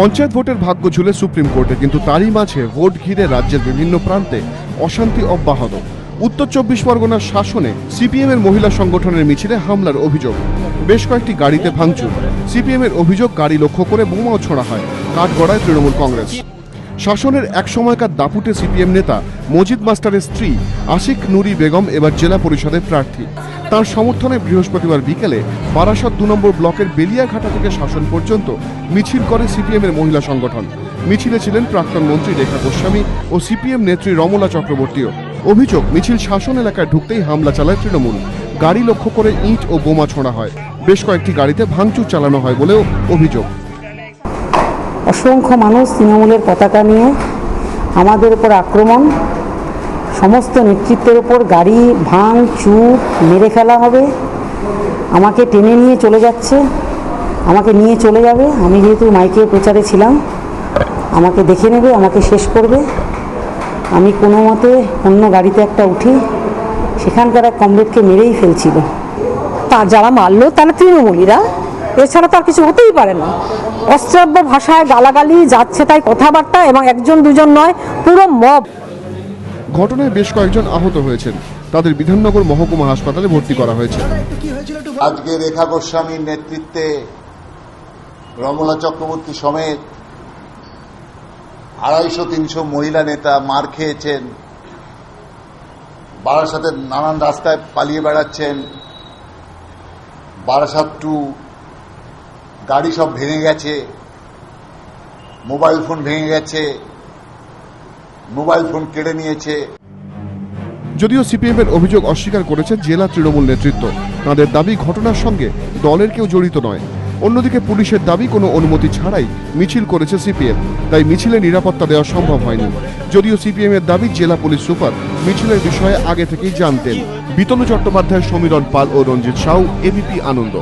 পঞ্চায়েত ভোটের ভাগ্য ঝুলে সুপ্রিম কোর্টে, কিন্তু তারই মাঝে ভোট ঘিরে রাজ্যের বিভিন্ন প্রান্তে অশান্তি অব্যাহত। উত্তর 24 পরগনার শাসনে সিপিএম এর মহিলা সংগঠনের মিছিলে হামলার অভিযোগ, বেশ কয়েকটি গাড়িতে ভাঙচুর। সিপিএম এর অভিযোগ, গাড়ি লক্ষ্য করে বোমাও ছোড়া হয়, কাঠগড়ায় তৃণমূল কংগ্রেস। শাসনের এক সময়কার দাপুটে সিপিএম নেতা মজিদ মাস্টারের স্ত্রী আশিক নুরি বেগম এবার জেলা পরিষদের প্রার্থী। তার সমর্থনে বৃহস্পতিবার বিকেলে বারাসাত 2 নম্বর ব্লকের বেলিয়াঘাটা থেকে শাসন পর্যন্ত মিছিল করে সিপিএম এর মহিলা সংগঠন। মিছিলে ছিলেন প্রাক্তন মন্ত্রী রেখা গোস্বামী ও সিপিএম নেত্রী রমলা চক্রবর্তীও। অভিযোগ, মিছিল শাসন এলাকায় ঢুকতেই হামলা চালায় তৃণমূল। গাড়ি লক্ষ্য করে ইট ও বোমা ছোড়া হয়, বেশ কয়েকটি গাড়িতে ভাঙচুর চালানো হয় বলেও অভিযোগ। অসংখ্য মানুষ তৃণমূলের পতাকা নিয়ে আমাদের উপর আক্রমণ, সমস্ত নেতৃত্বের উপর গাড়ি ভাঙচুর, মেরে ফেলা হবে, আমাকে টেনে নিয়ে চলে যাচ্ছে, আমাকে নিয়ে চলে যাবে। আমি যেহেতু মাইকে প্রচারে ছিলাম, আমাকে দেখে নেবে, আমাকে শেষ করবে। আমি কোনো মতে অন্য গাড়িতে একটা উঠি, সেখানকার এক কমরেডকে মেরেই ফেলছিল। তা যারা মারলো তারা তৃণমূলীরা, এছাড়া তো আর কিছু হতেই পারে না। অশ্রাব্য ভাষায় গালাগালি, যাচ্ছে তাই কথাবার্তা, এবং একজন দুজন নয়, পুরো মব। ঘটনায় বেশ কয়েকজন আহত হয়েছেন, তাদের বিধাননগর মহকুমা হাসপাতালে ভর্তি করা হয়েছে। আজকে রেখা গোস্বামীর নেতৃত্বে রমলা চক্রবর্তী সমেত 250-300 মহিলা নেতা মার খেয়েছেন, বারাসাতের নানান রাস্তায় পালিয়ে বেড়াচ্ছেন। বারাসাত টু গাড়ি সব ভেঙে গেছে, মোবাইল ফোন ভেঙে গেছে, মোবাইল ফোন কেড়ে নিয়েছে। যদিও সিপিএম এর অভিযোগ অস্বীকার করেছে জেলা তৃণমূল নেতৃত্ব। তাদের দাবি, ঘটনার সঙ্গে দলের কেউ জড়িত নয়। অন্যদিকে পুলিশের দাবি, কোনো অনুমতি ছাড়াই মিছিল করেছে সিপিএম, তাই মিছিলে নিরাপত্তা দেওয়া সম্ভব হয়নি। যদিও সিপিএম এর দাবি, জেলা পুলিশ সুপার মিছিলের বিষয়ে আগে থেকেই জানতেন। বিতনু চট্টোপাধ্যায়, সমীরণ পাল ও রঞ্জিত সাউ, এবিপি আনন্দ।